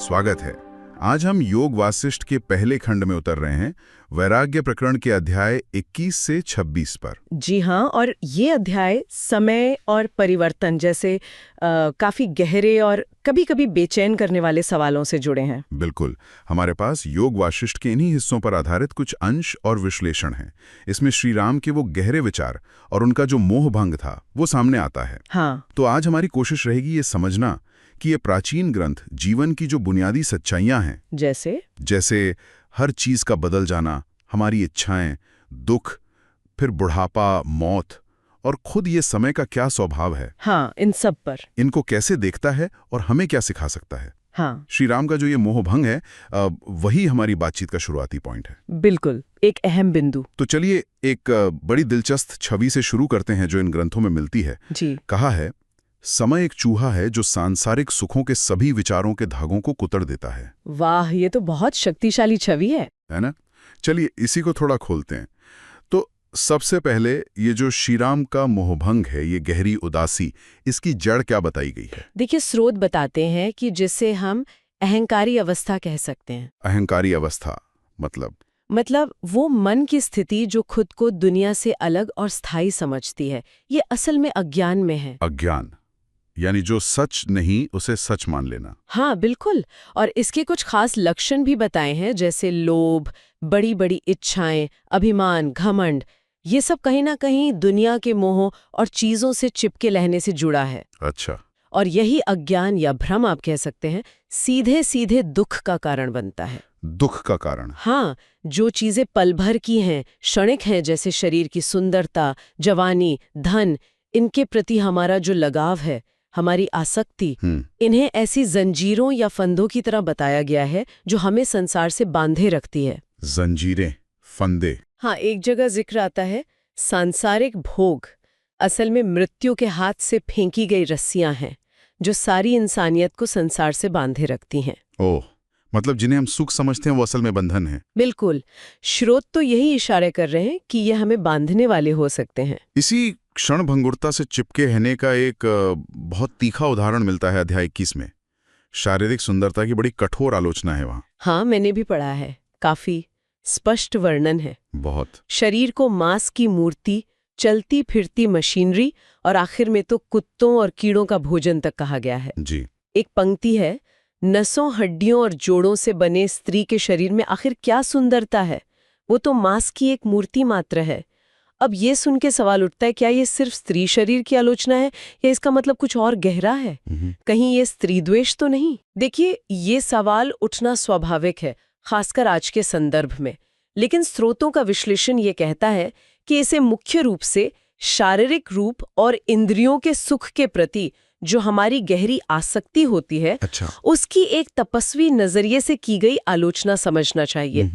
स्वागत है। आज हम योग वासिष्ठ के पहले खंड में उतर रहे हैं, वैराग्य प्रकरण के अध्याय 21 से 26 पर। जी हाँ, और ये अध्याय समय और परिवर्तन जैसे काफी गहरे और कभी-कभी बेचैन करने वाले सवालों से जुड़े हैं। बिल्कुल, हमारे पास योग वासिष्ठ के इन्हीं हिस्सों पर आधारित कुछ अंश और विश्लेषण हैं। इसमें श्री राम के वो गहरे विचार और उनका जो मोह भंग था वो सामने आता है। हाँ। तो आज हमारी कोशिश रहेगी ये समझना कि ये प्राचीन ग्रंथ जीवन की जो बुनियादी सच्चाइयां हैं, जैसे हर चीज का बदल जाना, हमारी इच्छाएं, दुख, फिर बुढ़ापा, मौत और खुद ये समय का क्या स्वभाव है, हाँ, इन सब पर इनको कैसे देखता है और हमें क्या सिखा सकता है। हाँ। श्री राम का जो ये मोह भंग है, वही हमारी बातचीत का शुरुआती पॉइंट है। बिल्कुल, एक अहम बिंदु। तो चलिए एक बड़ी दिलचस्प छवि से शुरू करते हैं जो इन ग्रंथों में मिलती है। जी। कहा है, समय एक चूहा है जो सांसारिक सुखों के सभी विचारों के धागों को कुतर देता है। वाह, ये तो बहुत शक्तिशाली छवि है ना? चलिए इसी को थोड़ा खोलते हैं। तो सबसे पहले ये जो श्रीराम का मोहभंग है, ये गहरी उदासी, इसकी जड़ क्या बताई गई है? देखिए, स्रोत बताते हैं कि जिसे हम अहंकारी अवस्था कह सकते हैं। अहंकारी अवस्था मतलब वो मन की स्थिति जो खुद को दुनिया से अलग और स्थायी समझती है। ये असल में अज्ञान में है। अज्ञान यानी जो सच नहीं उसे सच मान लेना। हाँ, बिल्कुल। और इसके कुछ खास लक्षण भी बताए हैं, जैसे लोभ, बड़ी बड़ी इच्छाएं, अभिमान, घमंड। ये सब कहीं ना कहीं दुनिया के मोह और चीजों से चिपके रहने से जुड़ा है। अच्छा। और यही अज्ञान या भ्रम आप कह सकते हैं, सीधे सीधे दुख का कारण बनता है। दुख का कारण? हाँ, जो चीजें पल भर की हैं, क्षणिक हैं, जैसे शरीर की सुंदरता, जवानी, धन, इनके प्रति हमारा जो लगाव है, हमारी आसक्ति, इन्हें ऐसी जंजीरों या फंदों की तरह बताया गया है जो हमें संसार से बांधे रखती है। जंजीरें, फंदे। हाँ, एक जगह जिक्र आता है सांसारिक भोग असल में मृत्यु के हाथ से फेंकी गई रस्सियां हैं जो सारी इंसानियत को संसार से बांधे रखती हैं। ओह, मतलब जिन्हें हम सुख समझते हैं वो असल में बंधन है। बिल्कुल। स्रोत तो यही इशारे कर रहे हैं कि ये हमें बांधने वाले हो सकते हैं। इसी क्षण भंगुरता से चिपके रहने का एक बहुत तीखा उदाहरण मिलता है अध्याय 21 में। शारीरिक सुंदरता की बड़ी कठोर आलोचना है वहां। हाँ, मैंने भी पढ़ा है। काफी स्पष्ट वर्णन है। बहुत। शरीर को मांस की मूर्ति, चलती फिरती मशीनरी और आखिर में तो कुत्तों और कीड़ों का भोजन तक कहा गया है। जी। एक पंक्ति है, नसों, हड्डियों और जोड़ों से बने स्त्री के शरीर में आखिर क्या सुंदरता है, वो तो मांस की एक मूर्ति मात्र है। अब ये सुन के सवाल उठता है, क्या ये सिर्फ स्त्री शरीर की आलोचना है या इसका मतलब कुछ और गहरा है? कहीं ये स्त्री द्वेष तो नहीं? देखिए, ये सवाल उठना स्वाभाविक है, खासकर आज के संदर्भ में। लेकिन स्रोतों का विश्लेषण ये कहता है कि इसे मुख्य रूप से शारीरिक रूप और इंद्रियों के सुख के प्रति जो हमारी गहरी आसक्ति होती है, अच्छा, उसकी एक तपस्वी नजरिए से की गई आलोचना समझना चाहिए।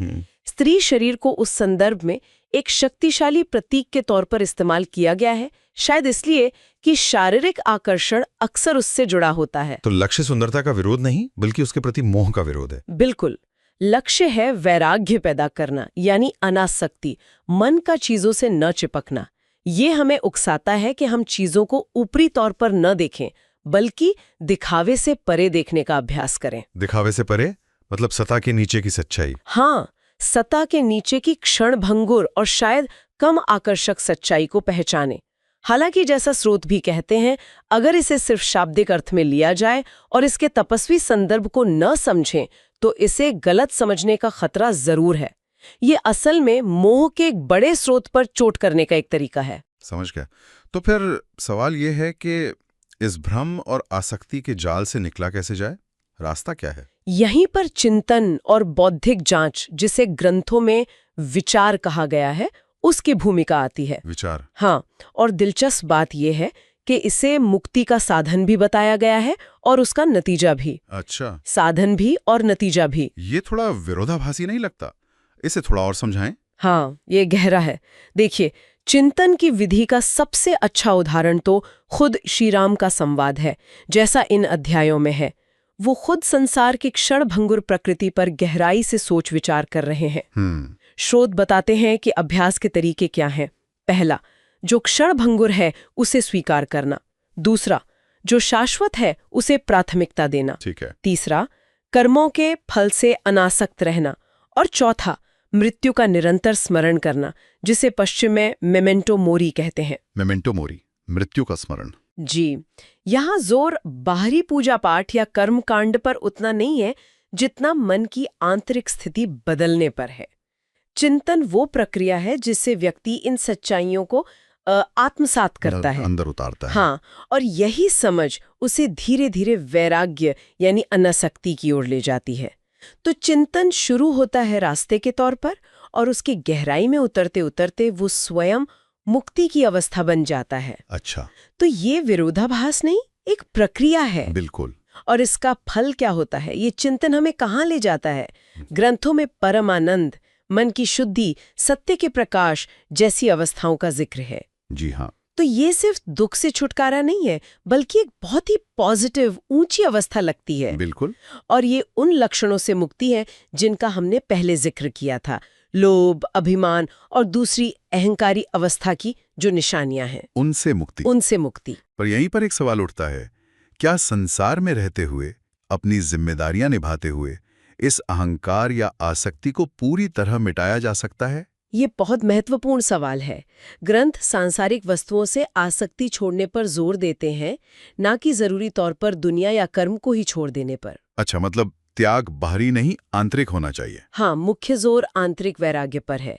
स्त्री शरीर को उस संदर्भ में एक शक्तिशाली प्रतीक के तौर पर इस्तेमाल किया गया है, शायद इसलिए कि शारीरिक आकर्षण अक्सर उससे जुड़ा होता है। तो लक्ष्य सुंदरता का विरोध नहीं, बल्कि उसके प्रति मोह का विरोध है। बिल्कुल। लक्ष्य है वैराग्य पैदा करना, यानी अनासक्ति, मन का चीजों से न चिपकना। ये हमें उकसाता है कि हम चीजों को ऊपरी तौर पर न देखें, बल्कि दिखावे से परे देखने का अभ्यास करें। दिखावे से परे मतलब सतह के नीचे की सच्चाई। हाँ, सतह के नीचे की क्षण भंगुर और शायद कम आकर्षक सच्चाई को पहचाने। हालांकि जैसा स्रोत भी कहते हैं, अगर इसे सिर्फ शाब्दिक अर्थ में लिया जाए और इसके तपस्वी संदर्भ को न समझें तो इसे गलत समझने का खतरा जरूर है। ये असल में मोह के एक बड़े स्रोत पर चोट करने का एक तरीका है। समझ गया। तो फिर सवाल ये है कि इस भ्रम और आसक्ति के जाल से निकला कैसे जाए? रास्ता क्या है? यहीं पर चिंतन और बौद्धिक जांच, जिसे ग्रंथों में विचार कहा गया है, उसकी भूमिका आती है। विचार? हाँ, और दिलचस्प बात यह है कि इसे मुक्ति का साधन भी बताया गया है और उसका नतीजा भी। अच्छा, साधन भी और नतीजा भी। ये थोड़ा विरोधाभासी नहीं लगता? इसे थोड़ा और समझाएं। हाँ, ये गहरा है। देखिए, चिंतन की विधि का सबसे अच्छा उदाहरण तो खुद श्रीराम का संवाद है, जैसा इन अध्यायों में है। वो खुद संसार की क्षण भंगुर प्रकृति पर गहराई से सोच विचार कर रहे हैं। स्रोत बताते हैं कि अभ्यास के तरीके क्या हैं। पहला, जो क्षण भंगुर है उसे स्वीकार करना। दूसरा, जो शाश्वत है उसे प्राथमिकता देना। ठीक है। तीसरा, कर्मों के फल से अनासक्त रहना, और चौथा मृत्यु का निरंतर स्मरण करना, जिसे पश्चिम में मेमेंटो मोरी कहते हैं। मेमेंटो मोरी, मृत्यु का स्मरण। जी, यहाँ जोर बाहरी पूजा पाठ या कर्म कांड पर उतना नहीं है जितना मन की आंतरिक स्थिति बदलने पर है। चिंतन वो प्रक्रिया है जिससे व्यक्ति इन सच्चाइयों को आत्मसात करता है, अंदर उतारता है। हाँ, और यही समझ उसे धीरे धीरे वैराग्य यानी अनासक्ति की ओर ले जाती है। तो चिंतन शुरू होता है रास्ते के तौर पर, और उसकी गहराई में उतरते उतरते वो स्वयं मुक्ति की अवस्था बन जाता है। अच्छा, तो ये विरोधाभास नहीं, एक प्रक्रिया है। बिल्कुल। और इसका फल क्या होता है, ये चिंतन हमें कहाँ ले जाता है? ग्रंथों में परम आनंद, मन की शुद्धि, सत्य के प्रकाश जैसी अवस्थाओं का जिक्र है। जी हाँ। तो ये सिर्फ दुख से छुटकारा नहीं है, बल्कि एक बहुत ही पॉजिटिव, ऊंची अवस्था लगती है। बिल्कुल। और ये उन लक्षणों से मुक्ति है जिनका हमने पहले जिक्र किया था, लोभ, अभिमान और दूसरी अहंकारी अवस्था की जो निशानियां हैं, उनसे मुक्ति। पर यहीं पर एक सवाल उठता है, क्या संसार में रहते हुए, अपनी जिम्मेदारियां निभाते हुए, इस अहंकार या आसक्ति को पूरी तरह मिटाया जा सकता है? ये बहुत महत्वपूर्ण सवाल है। ग्रंथ सांसारिक वस्तुओं से आसक्ति छोड़ने पर जोर देते हैं, ना कि जरूरी तौर पर दुनिया या कर्म को ही छोड़ देने पर। अच्छा, मतलब त्याग बाहरी नहीं, आंतरिक होना चाहिए। हाँ, मुख्य जोर आंतरिक वैराग्य पर है।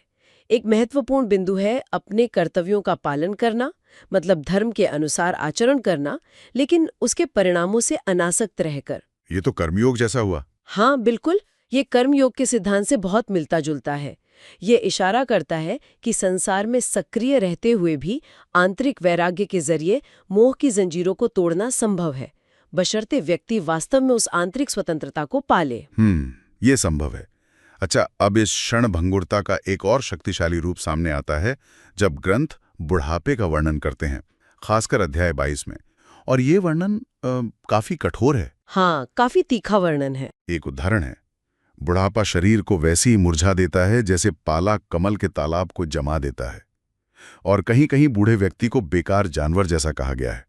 एक महत्वपूर्ण बिंदु है अपने कर्तव्यों का पालन करना, मतलब धर्म के अनुसार आचरण करना, लेकिन उसके परिणामों से अनासक्त रहकर। ये तो कर्मयोग जैसा हुआ। हाँ बिल्कुल, ये कर्मयोग के सिद्धांत से बहुत मिलता जुलता है। ये इशारा करता है कि संसार में सक्रिय रहते हुए भी आंतरिक वैराग्य के जरिए मोह की जंजीरों को तोड़ना संभव है, बशर्ते व्यक्ति वास्तव में उस आंतरिक स्वतंत्रता को पाले। ये संभव है। अच्छा, अब इस क्षण भंगुरता का एक और शक्तिशाली रूप सामने आता है जब ग्रंथ बुढ़ापे का वर्णन करते हैं, खासकर अध्याय 22 में। और ये वर्णन काफी कठोर है। हाँ, काफी तीखा वर्णन है। एक उदाहरण है, बुढ़ापा शरीर को वैसे ही मुरझा देता है जैसे पाला कमल के तालाब को जमा देता है। और कहीं कहीं बूढ़े व्यक्ति को बेकार जानवर जैसा कहा गया है,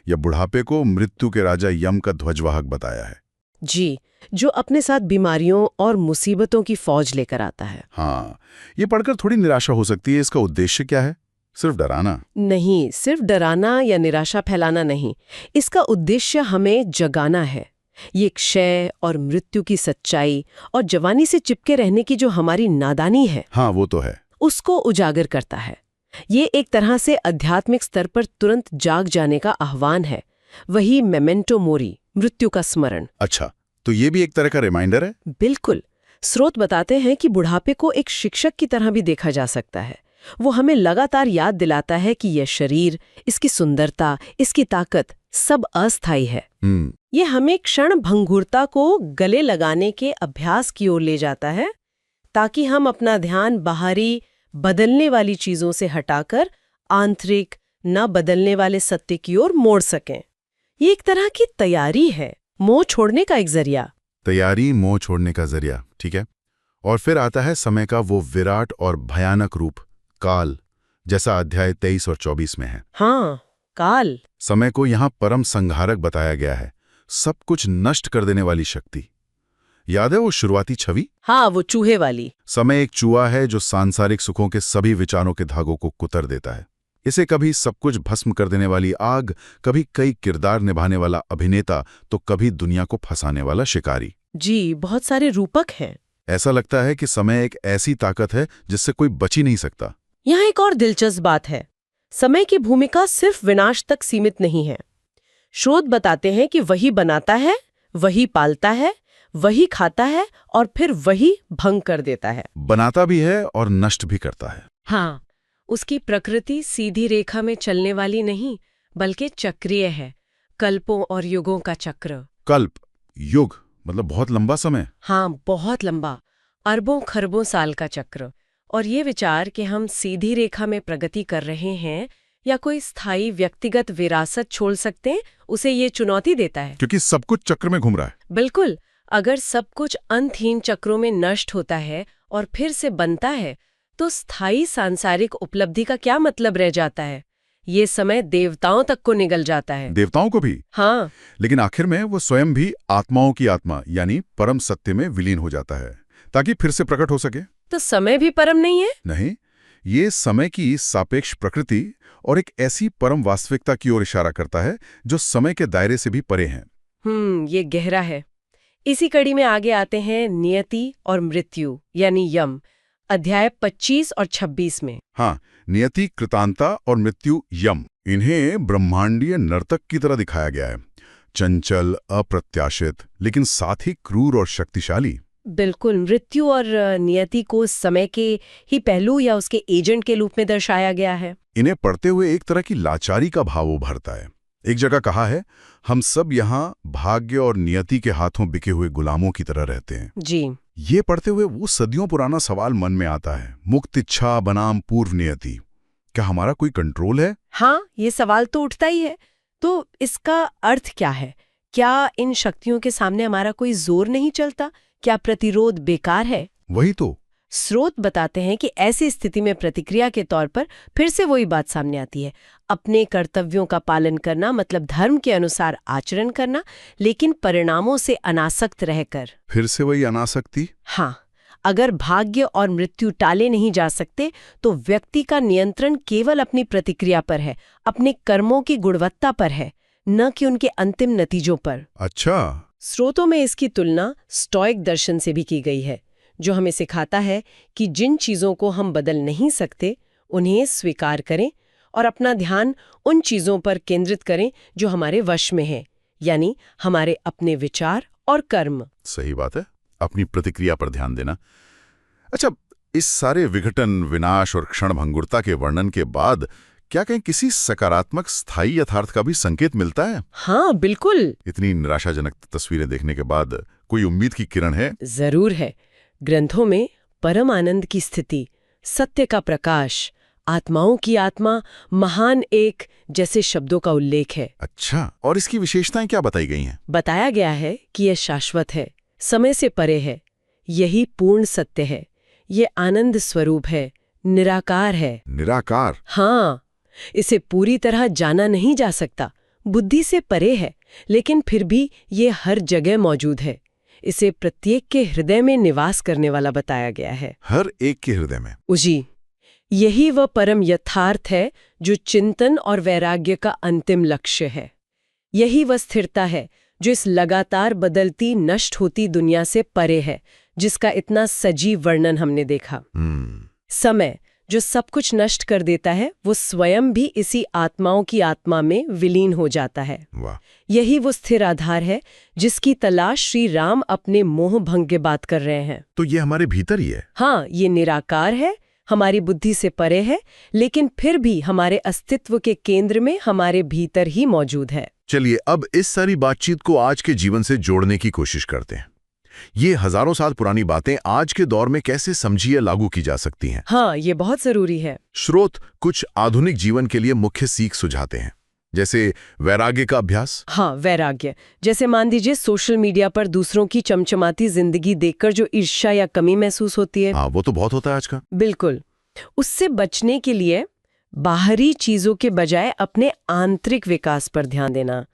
या बुढ़ापे को मृत्यु के राजा यम का ध्वजवाहक बताया है। जी, जो अपने साथ बीमारियों और मुसीबतों की फौज लेकर आता है। हाँ, ये पढ़कर थोड़ी निराशा हो सकती है। इसका उद्देश्य क्या है? सिर्फ डराना? नहीं, सिर्फ डराना या निराशा फैलाना नहीं। इसका उद्देश्य हमें जगाना है। ये क्षय और मृत्यु की सच्चाई और जवानी से चिपके रहने की जो हमारी नादानी है, हाँ वो तो है, उसको उजागर करता है। ये एक तरह से आध्यात्मिक स्तर पर तुरंत जाग जाने का आह्वान है। वही मेमेंटो मोरी, मृत्यु का स्मरण। अच्छा, तो ये भी एक तरह का रिमाइंडर है? बिल्कुल। स्रोत बताते हैं कि बुढ़ापे को एक शिक्षक की तरह भी देखा जा सकता है। वो हमें लगातार याद दिलाता है कि यह शरीर, इसकी सुंदरता, इसकी ताकत सब अस्थायी है। ये हमें क्षण भंगुरता को गले लगाने के अभ्यास की ओर ले जाता है, ताकि हम अपना ध्यान बाहरी बदलने वाली चीजों से हटाकर आंतरिक न बदलने वाले सत्य की ओर मोड़ सकें। ये एक तरह की तैयारी है, मोह छोड़ने का एक जरिया। तैयारी, मोह छोड़ने का जरिया, ठीक है। और फिर आता है समय का वो विराट और भयानक रूप, काल, जैसा अध्याय 23 और 24 में है। हाँ, काल। समय को यहाँ परम संहारक बताया गया है, सब कुछ नष्ट कर देने वाली शक्ति। याद है वो शुरुआती छवि? हाँ, वो चूहे वाली। समय एक चूहा है जो सांसारिक सुखों के सभी विचारों के धागों को कुतर देता है। इसे कभी सब कुछ भस्म कर देने वाली आग, कभी कई किरदार निभाने वाला अभिनेता, तो कभी दुनिया को फंसाने वाला शिकारी। जी, बहुत सारे रूपक हैं। ऐसा लगता है कि समय एक ऐसी ताकत है जिससे कोई बच ही नहीं सकता। यहाँ एक और दिलचस्प बात है, समय की भूमिका सिर्फ विनाश तक सीमित नहीं है। स्रोत बताते हैं कि वही बनाता है, वही पालता है, वही खाता है और फिर वही भंग कर देता है। बनाता भी है और नष्ट भी करता है। हाँ, उसकी प्रकृति सीधी रेखा में चलने वाली नहीं, बल्कि चक्रीय है, कल्पों और युगों का चक्र। कल्प, युग मतलब बहुत लंबा समय। हाँ, बहुत लंबा, अरबों खरबों साल का चक्र। और ये विचार कि हम सीधी रेखा में प्रगति कर रहे हैं या कोई स्थायी व्यक्तिगत विरासत छोड़ सकते हैं, उसे ये चुनौती देता है। क्योंकि सब कुछ चक्र में घूम रहा है। बिल्कुल। अगर सब कुछ अंतहीन चक्रों में नष्ट होता है और फिर से बनता है, तो स्थायी सांसारिक उपलब्धि का क्या मतलब रह जाता है? ये समय देवताओं तक को निगल जाता है। देवताओं को भी? हाँ। लेकिन आखिर में वो स्वयं भी आत्माओं की आत्मा यानी परम सत्य में विलीन हो जाता है ताकि फिर से प्रकट हो सके। तो समय भी परम नहीं है? नहीं, ये समय की सापेक्ष प्रकृति और एक ऐसी परम वास्तविकता की ओर इशारा करता है जो समय के दायरे से भी परे है। ये गहरा है। इसी कड़ी में आगे आते हैं नियति और मृत्यु यानी यम, अध्याय 25 और 26 में। हाँ, नियति, कृतांता और मृत्यु यम, इन्हें ब्रह्मांडीय नर्तक की तरह दिखाया गया है। चंचल, अप्रत्याशित, लेकिन साथ ही क्रूर और शक्तिशाली। बिल्कुल, मृत्यु और नियति को समय के ही पहलू या उसके एजेंट के रूप में दर्शाया गया है। इन्हें पढ़ते हुए एक तरह की लाचारी का भाव उभरता है। एक जगह कहा है, हम सब यहाँ भाग्य और नियति के हाथों बिके हुए गुलामों की तरह रहते हैं। जी। ये पढ़ते हुए वो सदियों पुराना सवाल मन में आता है, मुक्त इच्छा बनाम पूर्व नियति, क्या हमारा कोई कंट्रोल है? हाँ, ये सवाल तो उठता ही है। तो इसका अर्थ क्या है? क्या इन शक्तियों के सामने हमारा कोई जोर नहीं चलता? क्या प्रतिरोध बेकार है? वही तो। स्रोत बताते हैं कि ऐसी स्थिति में प्रतिक्रिया के तौर पर फिर से वही बात सामने आती है, अपने कर्तव्यों का पालन करना, मतलब धर्म के अनुसार आचरण करना, लेकिन परिणामों से अनासक्त रहकर। फिर से वही अनासक्ति? हाँ, अगर भाग्य और मृत्यु टाले नहीं जा सकते तो व्यक्ति का नियंत्रण केवल अपनी प्रतिक्रिया पर है, अपने कर्मों की गुणवत्ता पर है, न कि उनके अंतिम नतीजों पर। अच्छा। स्रोतों में इसकी तुलना स्टोइक दर्शन से भी की गई है, जो हमें सिखाता है कि जिन चीजों को हम बदल नहीं सकते उन्हें स्वीकार करें और अपना ध्यान उन चीजों पर केंद्रित करें जो हमारे वश में है, यानी हमारे अपने विचार और कर्म। सही बात है, अपनी प्रतिक्रिया पर ध्यान देना। अच्छा, इस सारे विघटन, विनाश और क्षणभंगुरता के वर्णन के बाद क्या कहीं किसी सकारात्मक स्थायी यथार्थ का भी संकेत मिलता है? हाँ, बिल्कुल। इतनी निराशाजनक तस्वीरें देखने के बाद कोई उम्मीद की किरण है? जरूर है। ग्रंथों में परम आनंद की स्थिति, सत्य का प्रकाश, आत्माओं की आत्मा, महान एक जैसे शब्दों का उल्लेख है। अच्छा, और इसकी विशेषताएं क्या बताई गई हैं? बताया गया है कि यह शाश्वत है, समय से परे है, यही पूर्ण सत्य है, ये आनंद स्वरूप है, निराकार है। निराकार? हाँ, इसे पूरी तरह जाना नहीं जा सकता, बुद्धि से परे है, लेकिन फिर भी ये हर जगह मौजूद है। इसे प्रत्येक के हृदय में निवास करने वाला बताया गया है। हर एक के हृदय में? जी, यही वह परम यथार्थ है जो चिंतन और वैराग्य का अंतिम लक्ष्य है। यही वह स्थिरता है जो इस लगातार बदलती, नष्ट होती दुनिया से परे है, जिसका इतना सजीव वर्णन हमने देखा। समय जो सब कुछ नष्ट कर देता है, वो स्वयं भी इसी आत्माओं की आत्मा में विलीन हो जाता है। वाह। यही वो स्थिर आधार है जिसकी तलाश श्री राम अपने मोह भंग के बात कर रहे हैं। तो ये हमारे भीतर ही है? हाँ, ये निराकार है, हमारी बुद्धि से परे है, लेकिन फिर भी हमारे अस्तित्व के केंद्र में, हमारे भीतर ही मौजूद है। चलिए अब इस सारी बातचीत को आज के जीवन से जोड़ने की कोशिश करते हैं। ये हजारों साल पुरानी बातें आज के दौर में कैसे समझी या लागू की जा सकती हैं? हाँ, ये बहुत जरूरी है। स्रोत कुछ आधुनिक जीवन के लिए मुख्य सीख सुझाते हैं, जैसे वैराग्य का अभ्यास। हाँ, वैराग्य जैसे मान दीजिए सोशल मीडिया पर दूसरों की चमचमाती जिंदगी देखकर जो ईर्ष्या या कमी महसूस होती है। हाँ, वो तो बहुत होता है आज का। बिल्कुल, उससे बचने के लिए बाहरी चीजों के बजाय अपने आंतरिक विकास पर ध्यान देना।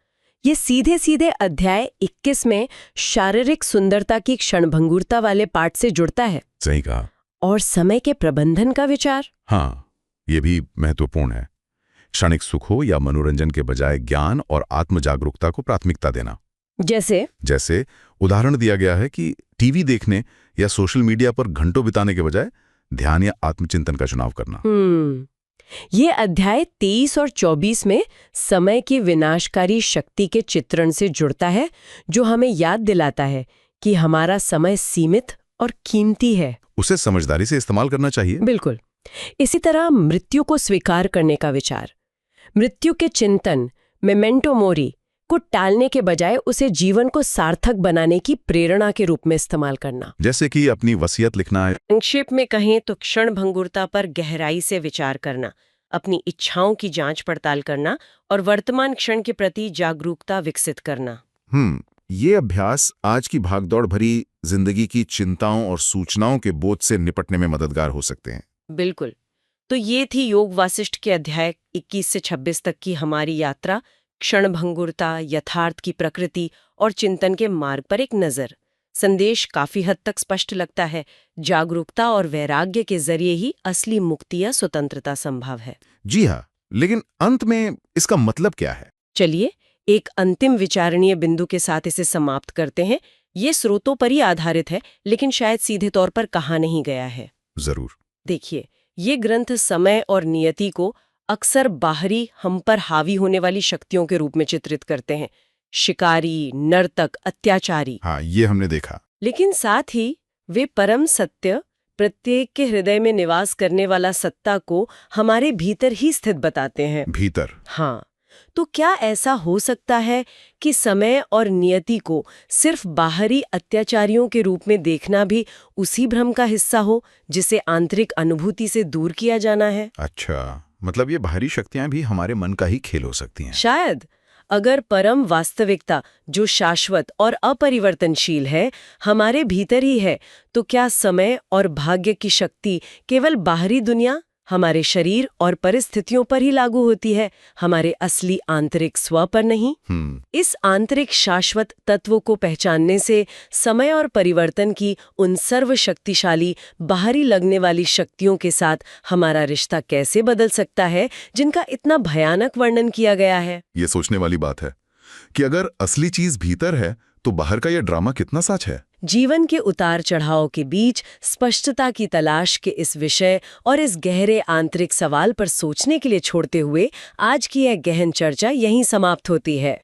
ये सीधे सीधे अध्याय 21 में शारीरिक सुंदरता की क्षणभंगुरता वाले पाठ से जुड़ता है। सही कहा। और समय के प्रबंधन का विचार। हाँ, ये भी महत्वपूर्ण है। क्षणिक सुख हो या मनोरंजन के बजाय ज्ञान और आत्म जागरूकता को प्राथमिकता देना। जैसे उदाहरण दिया गया है कि टीवी देखने या सोशल मीडिया पर घंटों बिताने के बजाय ध्यान या आत्मचिंतन का चुनाव करना। ये अध्याय 23 और 24 में समय की विनाशकारी शक्ति के चित्रण से जुड़ता है, जो हमें याद दिलाता है कि हमारा समय सीमित और कीमती है, उसे समझदारी से इस्तेमाल करना चाहिए। बिल्कुल। इसी तरह मृत्यु को स्वीकार करने का विचार, मृत्यु के चिंतन, मेमेंटो मोरी को टालने के बजाय उसे जीवन को सार्थक बनाने की प्रेरणा के रूप में इस्तेमाल करना। जैसे कि अपनी वसीयत लिखना है। संक्षेप में कहें तो क्षणभंगुरता पर गहराई से विचार करना, अपनी इच्छाओं की जांच पड़ताल करना और वर्तमान क्षण के प्रति जागरूकता विकसित करना। ये अभ्यास आज की भागदौड़ भरी जिंदगी की चिंताओं और सूचनाओं के बोझ से निपटने में मददगार हो सकते हैं। बिल्कुल। तो ये थी योग वासिष्ठ के अध्याय 21 से 26 तक की हमारी यात्रा, क्षणभंगुरता, यथार्थ की प्रकृति और चिंतन के मार्ग पर एक नज़र। संदेश काफी हद तक स्पष्ट लगता है, जागरूकता और वैराग्य के जरिए ही असली मुक्ति या स्वतंत्रता संभव है। जी हाँ, लेकिन अंत में इसका मतलब क्या है? चलिए एक अंतिम विचारणीय बिंदु के साथ इसे समाप्त करते हैं। ये स्रोतों पर ही आधारित है, लेकिन शायद सीधे तौर पर कहा नहीं गया है। जरूर। देखिए, ये ग्रंथ समय और नियति को अक्सर बाहरी, हम पर हावी होने वाली शक्तियों के रूप में चित्रित करते हैं। शिकारी, नर्तक, अत्याचारी। हाँ, ये हमने देखा। लेकिन साथ ही वे परम सत्य, प्रत्येक के हृदय में निवास करने वाला सत्ता को हमारे भीतर ही स्थित बताते हैं। भीतर? हाँ। तो क्या ऐसा हो सकता है कि समय और नियति को सिर्फ बाहरी अत्याचारियों के रूप में देखना भी उसी भ्रम का हिस्सा हो जिसे आंतरिक अनुभूति से दूर किया जाना है? अच्छा, मतलब ये बाहरी शक्तियां भी हमारे मन का ही खेल हो सकती हैं। शायद। अगर परम वास्तविकता, जो शाश्वत और अपरिवर्तनशील है, हमारे भीतर ही है, तो क्या समय और भाग्य की शक्ति केवल बाहरी दुनिया, हमारे शरीर और परिस्थितियों पर ही लागू होती है, हमारे असली आंतरिक स्व पर नहीं? इस आंतरिक शाश्वत तत्व को पहचानने से समय और परिवर्तन की उन सर्वशक्तिशाली बाहरी लगने वाली शक्तियों के साथ हमारा रिश्ता कैसे बदल सकता है, जिनका इतना भयानक वर्णन किया गया है। ये सोचने वाली बात है कि अगर असली चीज भीतर है तो बाहर का यह ड्रामा कितना सच है। जीवन के उतार चढ़ाव के बीच स्पष्टता की तलाश के इस विषय और इस गहरे आंतरिक सवाल पर सोचने के लिए छोड़ते हुए आज की यह गहन चर्चा यहीं समाप्त होती है।